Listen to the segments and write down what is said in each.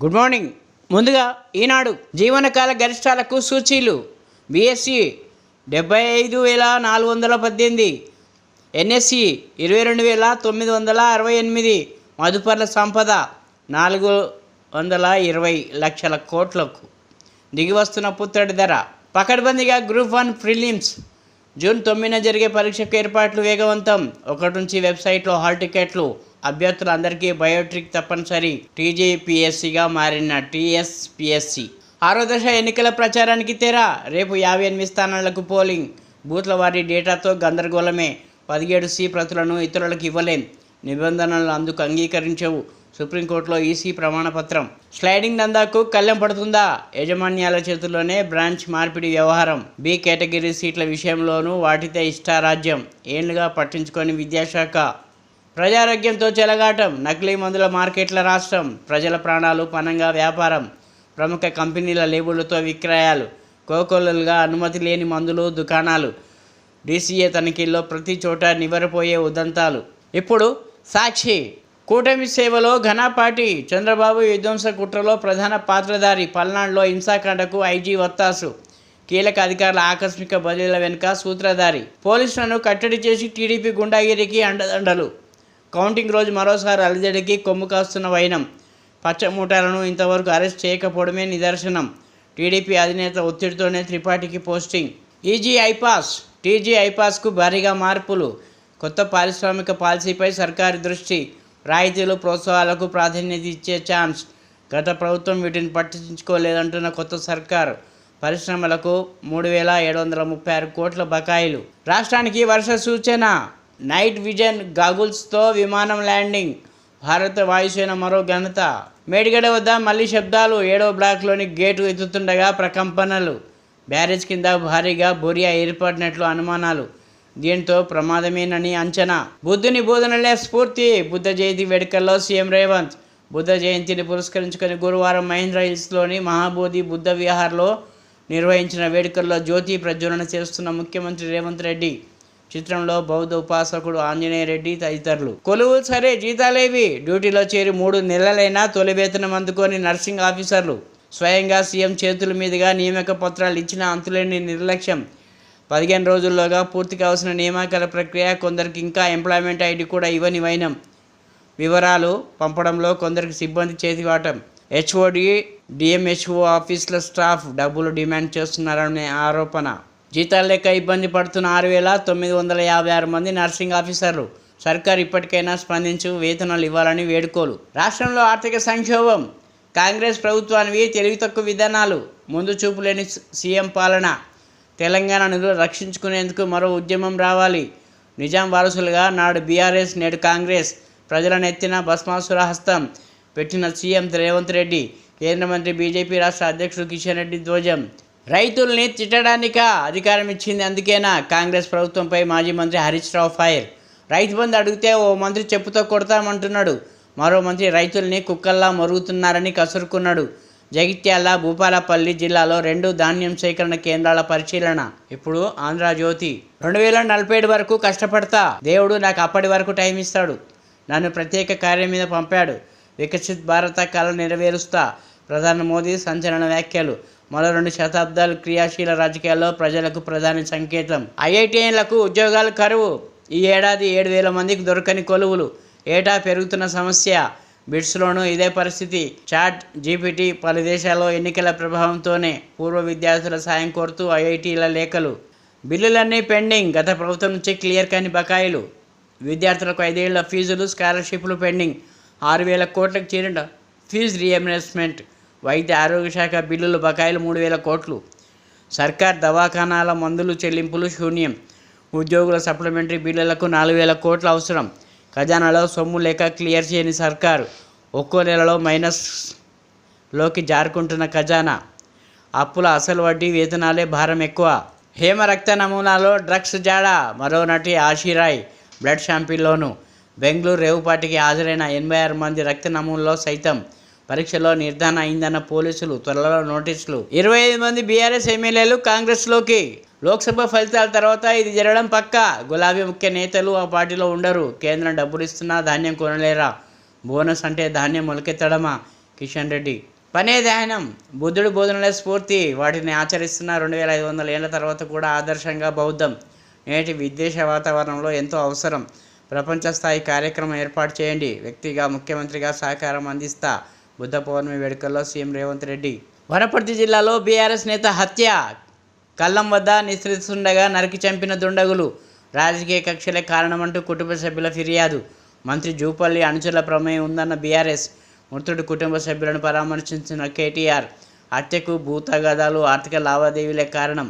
Good morning. ముందుగా ఈనాడు జీవనకాల గరిష్టాలకు సూచీలు. BSc 75,418, NSC 22,968, మదుపర్ల సంపద 420 లక్షల కోట్లకు దిగివస్తున్న పుత్తడి ధర. పకడ్బందీగా గ్రూప్ 1 ప్రిలిమ్స్ జూన్ 9న జరిగే పరీక్షకు ఏర్పాట్లు వేగవంతం. 1 నుంచి వెబ్సైట్లో హాల్ టికెట్లు. అభ్యర్థులందరికీ బయోట్రిక్ తప్పనిసరి. టీజీపీఎస్సీగా మారిన టీఎస్పీఎస్సీ. 6వ దశ ఎన్నికల ప్రచారానికి తెర. రేపు 58 స్థానాలకు పోలింగ్. బూత్ల వారీ డేటాతో గందరగోళమే. 17C ప్రతులను ఇతరులకు ఇవ్వలేం. నిబంధనలు అందుకు అంగీకరించవు. సుప్రీంకోర్టులో ఈసీ ప్రమాణపత్రం. స్లైడింగ్ దందాకు కళ్ళెం పడుతుందా? యాజమాన్యాల చేతుల్లోనే బ్రాంచ్ మార్పిడి వ్యవహారం. బి కేటగిరీ సీట్ల విషయంలోనూ వాటితే ఇష్టారాజ్యం. ఏళ్లుగా పట్టించుకొని విద్యాశాఖ. ప్రజారోగ్యంతో చెలగాటం. నకిలీ మందుల మార్కెట్ల రాష్ట్రం. ప్రజల ప్రాణాలు పనంగా వ్యాపారం. ప్రముఖ కంపెనీల లేబుళ్లతో విక్రయాలు. కోకొల్లలుగా అనుమతి లేని మందులు దుకాణాలు. డీసీఏ తనిఖీల్లో ప్రతి చోట నివరపోయే ఉదంతాలు. ఇప్పుడు సాక్షి. కూటమి సేవలో ఘనపాటి. చంద్రబాబు విధ్వంస కుట్రలో ప్రధాన పాత్రధారి. పల్నాడులో హింసాకాండకు ఐజీ వత్తాసు. కీలక అధికారుల ఆకస్మిక బదిలీల వెనుక సూత్రధారి. పోలీసులను కట్టడి చేసి టీడీపీ గుండాగిరికి అండదండలు. కౌంటింగ్ రోజు మరోసారి అలజడికి కొమ్ము కాస్తున్న వైనం. పచ్చమూటలను ఇంతవరకు అరెస్ట్ చేయకపోవడమే నిదర్శనం. టీడీపీ అధినేత ఒత్తిడితోనే త్రిపాఠికి పోస్టింగ్. ఈజీ ఐపాస్, టీజీ ఐపాస్కు భారీగా మార్పులు. కొత్త పారిశ్రామిక పాలసీపై సర్కారు దృష్టి. రాయితీలు ప్రోత్సాహాలకు ప్రాధాన్యత ఇచ్చే ఛాన్స్. గత ప్రభుత్వం వీటిని పట్టించుకోలేదంటున్న కొత్త సర్కారు. పరిశ్రమలకు 3,736 కోట్ల బకాయిలు. రాష్ట్రానికి వర్ష సూచన. నైట్ విజన్ గాగుల్స్తో విమానం ల్యాండింగ్. భారత వాయుసేన మరో ఘనత. మేడిగడ్డ వద్ద మళ్లీ శబ్దాలు. 7వ బ్లాక్లోని గేటు ఎత్తుతుండగా ప్రకంపనలు. బ్యారేజ్ కింద భారీగా బొరియా ఏర్పడినట్లు అనుమానాలు. దీంతో ప్రమాదమేనని అంచనా. బుద్ధుని బోధనలే స్ఫూర్తి. బుద్ధ జయంతి వేడుకల్లో సీఎం రేవంత్. బుద్ధ జయంతిని పురస్కరించుకొని గురువారం మహేంద్ర హిల్స్లోని మహాబోధి బుద్ధ విహార్లో నిర్వహించిన వేడుకల్లో జ్యోతి ప్రజ్వలన చేస్తున్న ముఖ్యమంత్రి రేవంత్ రెడ్డి. చిత్రంలో బౌద్ధ ఉపాసకుడు ఆంజనేయ రెడ్డి తదితరులు. కొలువు సరే, జీతాలేవి? డ్యూటీలో చేరి 3 నెలలైనా తొలి వేతనం అందుకొని నర్సింగ్ ఆఫీసర్లు. స్వయంగా సీఎం చేతుల మీదుగా నియామక పత్రాలు ఇచ్చిన అంతులేని నిర్లక్ష్యం. 15 రోజుల్లోగా పూర్తి కావాల్సిన నియామకాల ప్రక్రియ. కొందరికి ఇంకా ఎంప్లాయ్మెంట్ ఐడి కూడా ఇవ్వని వైనం. వివరాలు పంపడంలో కొందరికి సిబ్బంది చేతివాటం. హెచ్ఓడి, డిఎంహెచ్ఓ ఆఫీసుల స్టాఫ్ డబ్బులు డిమాండ్ చేస్తున్నారనే ఆరోపణ. జీతాలు లేక ఇబ్బంది పడుతున్న 6,956 మంది నర్సింగ్ ఆఫీసర్లు. సర్కారు ఇప్పటికైనా స్పందించి వేతనాలు ఇవ్వాలని వేడుకోలు. రాష్ట్రంలో ఆర్థిక సంక్షోభం. కాంగ్రెస్ ప్రభుత్వానికి తెలివి తక్కువ విధానాలు. ముందు చూపు లేని సీఎం పాలన. తెలంగాణను రక్షించుకునేందుకు మరో ఉద్యమం రావాలి. నిజాం వారసులుగా నాడు బీఆర్ఎస్, నేడు కాంగ్రెస్. ప్రజల నెత్తిన భస్మాసుర హస్తం పెట్టిన సీఎం రేవంత్ రెడ్డి. కేంద్ర మంత్రి బీజేపీ రాష్ట్ర అధ్యక్షుడు కిషన్ రెడ్డి ధ్వజం. రైతుల్ని తిట్టడానికా అధికారం ఇచ్చింది? అందుకేనా? కాంగ్రెస్ ప్రభుత్వంపై మాజీ మంత్రి హరీష్ రావు ఫైర్. రైతు బంధు అడిగితే ఓ మంత్రి చెప్పుతో కొడతామంటున్నాడు. మరో మంత్రి రైతుల్ని కుక్కల్లా మరుగుతున్నారని కసురుకున్నాడు. జగిత్యాల, భూపాలపల్లి జిల్లాలో 2 ధాన్యం సేకరణ కేంద్రాల పరిశీలన. ఇప్పుడు ఆంధ్రజ్యోతి. 2047 వరకు కష్టపడతా. దేవుడు నాకు అప్పటి వరకు టైం ఇస్తాడు. నన్ను ప్రత్యేక కార్యం మీద పంపాడు. వికసిత్ భారత కళ నెరవేరుస్తా. ప్రధాని మోదీ సంచలన వ్యాఖ్యలు. మరో 2 శతాబ్దాలు క్రియాశీల రాజకీయాల్లో ప్రజలకు ప్రధాని సంకేతం. ఐఐటీలకు ఉద్యోగాలు కరువు. ఈ ఏడాది 7,000 మందికి దొరకని కొలువులు. ఏటా పెరుగుతున్న సమస్య. బిట్స్లోనూ ఇదే పరిస్థితి. చాట్ జీపీటీ పలు దేశాల్లో ఎన్నికల ప్రభావంతోనే పూర్వ విద్యార్థుల సాయం కోరుతూ ఐఐటీల లేఖలు. బిల్లులన్నీ పెండింగ్. గత ప్రభుత్వం నుంచి క్లియర్ కాని బకాయిలు. విద్యార్థులకు 5 ఏళ్ల ఫీజులు, స్కాలర్షిప్లు పెండింగ్. 6,000 కోట్లకు చేరిన ఫీజు రీఎంబర్స్మెంట్. వైద్య ఆరోగ్య శాఖ బిల్లులు బకాయిలు 3,000 కోట్లు. సర్కార్ దవాఖానాల మందులు చెల్లింపులు శూన్యం. ఉద్యోగుల సప్లిమెంటరీ బిల్లులకు 4,000 కోట్లు అవసరం. ఖజానాలో సొమ్ము లేక క్లియర్ చేయని సర్కారు. ఒక్కో నెలలో మైనస్లోకి జారుకుంటున్న ఖజానా. అప్పుల అసలు వడ్డీ, వేతనాలే భారం ఎక్కువ. హేమ రక్త నమూనాలో డ్రగ్స్ జాడా. మరో నటి ఆశీరాయ్ బ్లడ్ శాంపిల్లోనూ. బెంగళూరు రేవుపాటికి హాజరైన 86 మంది రక్త నమూనాలో సైతం పరీక్షలో నిర్ధారణ అయిందన్న పోలీసులు. త్వరలో నోటీసులు. 25 మంది బీఆర్ఎస్ ఎమ్మెల్యేలు కాంగ్రెస్లోకి. లోక్సభ ఫలితాల తర్వాత ఇది జరగడం పక్కా. గులాబీ ముఖ్య నేతలు ఆ పార్టీలో ఉండరు. కేంద్రం డబ్బులు ఇస్తున్నా ధాన్యం కొనలేరా? బోనస్ అంటే ధాన్యం మొలకెత్తడమా? కిషన్ రెడ్డి. పనే ధ్యానం, బుద్ధుడి బోధనలే స్ఫూర్తి, వాటిని ఆచరిస్తున్న 2500 ఏళ్ల తర్వాత కూడా ఆదర్శంగా బౌద్ధం నేటి విద్వేష వాతావరణంలో ఎంతో అవసరం. ప్రపంచ స్థాయి కార్యక్రమం ఏర్పాటు చేయండి. వ్యక్తిగా ముఖ్యమంత్రిగా సహకారం అందిస్తా. బుద్ధ పౌర్ణమి వేడుకల్లో సీఎం రేవంత్ రెడ్డి. వనపర్తి జిల్లాలో బీఆర్ఎస్ నేత హత్య. కల్లం వద్ద నిద్రిస్తుండగా నరికి చంపిన దుండగులు. రాజకీయ కక్షలే కారణమంటూ కుటుంబ సభ్యుల ఫిర్యాదు. మంత్రి జూపల్లి అనుచరుల ప్రమేయం ఉందన్న బీఆర్ఎస్. మృతుడి కుటుంబ సభ్యులను పరామర్శించిన కేటీఆర్. హత్యకు భూతగాదాలు, ఆర్థిక లావాదేవీలే కారణం.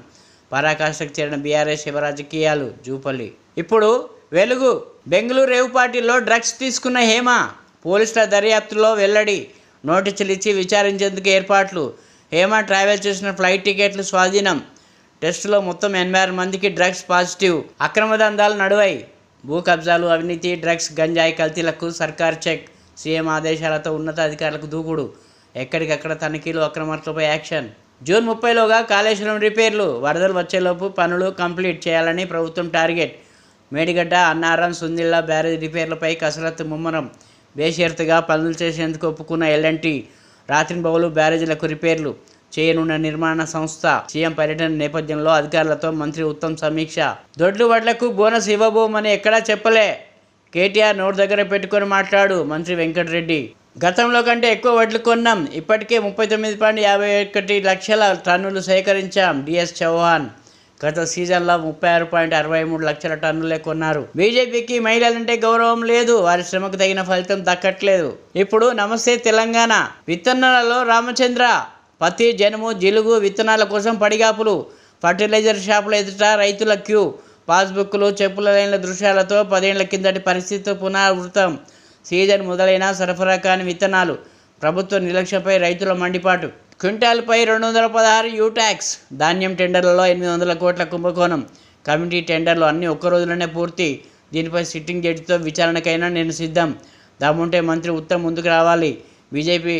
పరాకాష్ఠకు చేరిన బీఆర్ఎస్ శివ రాజకీయాలు. జూపల్లి. ఇప్పుడు వెలుగు. బెంగళూరు రేవు పార్టీలో డ్రగ్స్ తీసుకున్న హేమ. పోలీసుల దర్యాప్తులో వెల్లడి. నోటీసులు ఇచ్చి విచారించేందుకు ఏర్పాట్లు. హేమ ట్రావెల్ చేసిన ఫ్లైట్ టికెట్లు స్వాధీనం. టెస్టులో మొత్తం 86 మందికి డ్రగ్స్ పాజిటివ్. అక్రమ దందాలు నడువై. భూ కబ్జాలు, అవినీతి, డ్రగ్స్, గంజాయి కల్తీలకు సర్కార్ చెక్. సీఎం ఆదేశాలతో ఉన్నతాధికారులకు దూకుడు. ఎక్కడికక్కడ తనిఖీలు, అక్రమార్కులపై యాక్షన్. జూన్ 30లోగా కాళేశ్వరం రిపేర్లు. వరదలు వచ్చేలోపు పనులు కంప్లీట్ చేయాలని ప్రభుత్వం టార్గెట్. మేడిగడ్డ, అన్నారం, సుందిళ్ల బ్యారేజ్ రిపేర్లపై కసరత్తు ముమ్మరం. బేషరతుగా పనులు చేసేందుకు ఒప్పుకున్న ఎల్ఎన్టీ. రాత్రింబవలు బ్యారేజీలకు రిపేర్లు చేయనున్న నిర్మాణ సంస్థ. సీఎం పర్యటన నేపథ్యంలో అధికారులతో మంత్రి ఉత్తమ్ సమీక్ష. దొడ్లు వడ్లకు బోనస్ ఇవ్వబోమని ఎక్కడా చెప్పలే. కేటీఆర్ నోటు దగ్గర పెట్టుకొని మాట్లాడు మంత్రి వెంకటరెడ్డి. గతంలో కంటే ఎక్కువ వడ్లు కొన్నాం. ఇప్పటికే 39.51 లక్షల టన్నులు సేకరించాం. డిఎస్ చౌహాన్. గత సీజన్లో 36.63 లక్షల టన్నులే కొన్నారు. బీజేపీకి మహిళలంటే గౌరవం లేదు. వారి శ్రమకు తగిన ఫలితం దక్కట్లేదు. ఇప్పుడు నమస్తే తెలంగాణ. విత్తనాలలో రామచంద్ర. పత్తి, జనుము, జిలుగు విత్తనాల కోసం పడిగాపులు. ఫర్టిలైజర్ షాపుల ఎదుట రైతుల క్యూ. పాస్బుక్లు, చెప్పుల లైన్ల దృశ్యాలతో 10 ఏళ్ల కిందటి పరిస్థితి పునరావృతం. సీజన్ మొదలైన సరఫరా కాని విత్తనాలు. ప్రభుత్వ నిర్లక్ష్యంపై రైతుల మండిపాటు. క్వింటాల్పై 216 యూ ట్యాక్స్. ధాన్యం టెండర్లలో 800 కోట్ల కుంభకోణం. కమిటీ టెండర్లు అన్నీ ఒక్క రోజులోనే పూర్తి. దీనిపై సిట్టింగ్ జడ్జితో విచారణకైనా నేను సిద్ధం. దమ్ముంటే మంత్రి ఉత్తమ్ ముందుకు రావాలి. బీజేపీ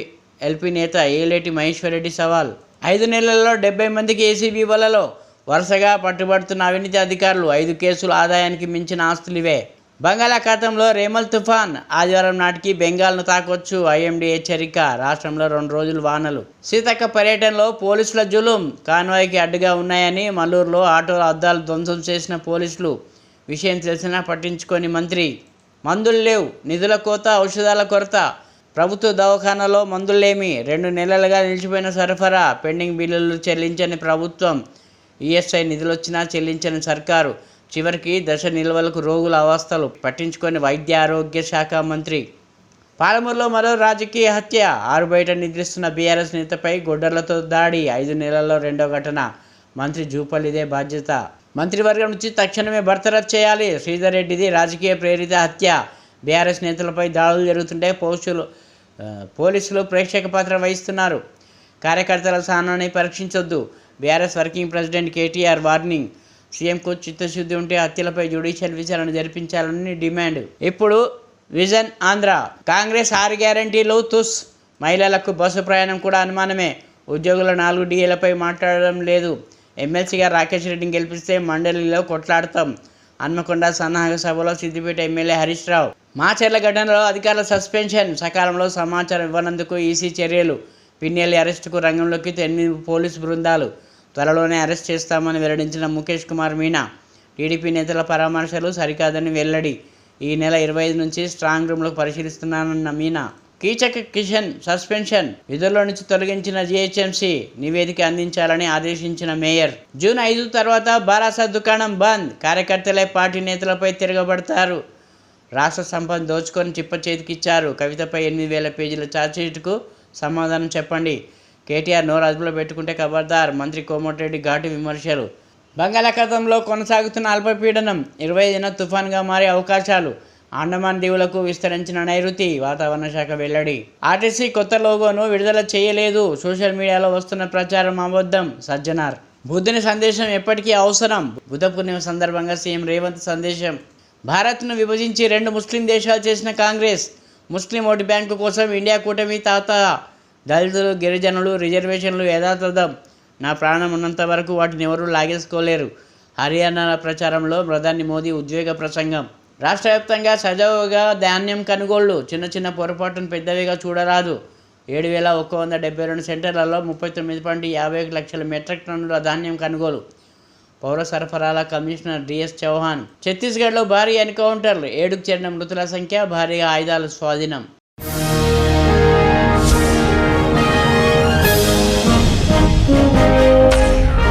ఎల్పీ నేత ఏలేటి మహేశ్వరరెడ్డి సవాల్. 5 నెలల్లో 70 మందికి ఏసీబీ వలలో. వరుసగా పట్టుబడుతున్న అవినీతి అధికారులు. 5 కేసులు. ఆదాయానికి మించిన ఆస్తులు ఇవే. బంగాళాఖాతంలో రేమల్ తుఫాన్. ఆదివారం నాటికి బెంగాల్ను తాకొచ్చు. ఐఎండీ హెచ్చరిక. రాష్ట్రంలో 2 రోజులు వానలు. సీతక్క పర్యటనలో పోలీసుల జులుం. కాన్వాయ్కి అడ్డుగా ఉన్నాయని మల్లూరులో ఆటోల అద్దాలు ధ్వంసం చేసిన పోలీసులు. విషయం తెలిసినా పట్టించుకొని మంత్రి. మందులు లేవు. నిధుల కోత, ఔషధాల కొరత. ప్రభుత్వ దవాఖానాలో మందులేమి. 2 నెలలుగా నిలిచిపోయిన సరఫరా. పెండింగ్ బిల్లులు చెల్లించని ప్రభుత్వం. ఈఎస్ఐ నిధులొచ్చినా చెల్లించని సర్కారు. చివరికి దశ నిల్వలకు రోగుల అవస్థలు. పట్టించుకొని వైద్య ఆరోగ్య శాఖ మంత్రి. పాలమూరులో మరో రాజకీయ హత్య. ఆరుబయట నిద్రిస్తున్న బీఆర్ఎస్ నేతపై గొడ్డర్లతో దాడి. 5 నెలల్లో 2వ ఘటన. మంత్రి జూపల్లిదే బాధ్యత. మంత్రివర్గం నుంచి తక్షణమే బర్తరఫ్ చేయాలి. శ్రీధర్ రెడ్డిది రాజకీయ ప్రేరిత హత్య. బీఆర్ఎస్ నేతలపై దాడులు జరుగుతుంటే పోలీసులు ప్రేక్షక పాత్ర వహిస్తున్నారు. కార్యకర్తల సహనాన్ని పరీక్షించొద్దు. BRS working president KTR warning. సీఎంకు చిత్తశుద్ధి ఉంటే హత్యలపై జ్యుడిషియల్ విచారణ జరిపించాలని డిమాండ్. ఇప్పుడు విజన్ ఆంధ్ర. కాంగ్రెస్ 6 గ్యారంటీలు తుస్. మహిళలకు బస్సు ప్రయాణం కూడా అనుమానమే. ఉద్యోగుల 4 డిఏలపై మాట్లాడడం లేదు. ఎమ్మెల్సీగా రాకేష్ రెడ్డిని గెలిపిస్తే మండలిలో కొట్లాడతాం. హన్మకొండ సన్నాహక సభలో సిద్దిపేట ఎమ్మెల్యే హరీష్ రావు. మాచర్ల ఘటనలో అధికారుల సస్పెన్షన్. సకాలంలో సమాచారం ఇవ్వనందుకు ఈసీ చర్యలు. పిన్నెల్లి అరెస్టుకు రంగంలోకి 8 పోలీసు బృందాలు. త్వరలోనే అరెస్ట్ చేస్తామని వెల్లడించిన ముఖేష్ కుమార్ మీనా. టీడీపీ నేతల పరామర్శలు సరికాదని వెల్లడి. ఈ నెల 25 నుంచి స్ట్రాంగ్ రూమ్లకు పరిశీలిస్తున్నానన్న మీనా. కీచక కిషన్ సస్పెన్షన్. విధుల్లో నుంచి తొలగించిన జీహెచ్ఎంసీ నివేదిక అందించాలని ఆదేశించిన మేయర్. జూన్ 5 తర్వాత బారాసా దుకాణం బంద్. కార్యకర్తలే పార్టీ నేతలపై తిరగబడతారు. రాష్ట్ర సంపద దోచుకొని చిప్ప చేతికిచ్చారు. కవితపై 8000 పేజీల ఛార్జ్షీట్కు సమాధానం చెప్పండి. కేటీఆర్ నోరు అదుపులో పెట్టుకుంటే ఖబర్దార్. మంత్రి కోమటిరెడ్డి ఘాటు విమర్శలు. బంగాళాఖాతంలో కొనసాగుతున్న అల్పపీడనం 25న తుఫాన్గా మారే అవకాశాలు. అండమాన్ దీవులకు విస్తరించిన నైరుతి. వాతావరణ శాఖ వెల్లడి. ఆర్టీసీ కొత్త లోగోను విడుదల చేయలేదు. సోషల్ మీడియాలో వస్తున్న ప్రచారం అబద్ధం. సజ్జనార్. బుద్ధుని సందేశం ఎప్పటికీ అవసరం. బుద్ధ పూర్ణిమ సందర్భంగా సీఎం రేవంత్ సందేశం. భారత్ను విభజించి 2 ముస్లిం దేశాలు చేసిన కాంగ్రెస్. ముస్లిం ఓటు బ్యాంకు కోసం ఇండియా కూటమి తాత. దళితులు, గిరిజనులు, రిజర్వేషన్లు యథాతథం. నా ప్రాణం ఉన్నంత వరకు వాటిని ఎవరూ లాగేసుకోలేరు. హర్యానా ప్రచారంలో ప్రధాని మోదీ ఉద్వేగ ప్రసంగం. రాష్ట్ర వ్యాప్తంగా సజావుగా ధాన్యం కొనుగోళ్లు. చిన్న చిన్న పొరపాటును పెద్దవిగా చూడరాదు. 7,172 సెంటర్లలో 39.51 లక్షల మెట్రిక్ టన్నుల ధాన్యం కొనుగోలు. పౌర సరఫరాల కమిషనర్ డిఎస్ చౌహాన్. ఛత్తీస్గఢ్లో భారీ ఎన్కౌంటర్లు, 7కు చేరిన మృతుల సంఖ్య, భారీగా ఆయుధాలు స్వాధీనం.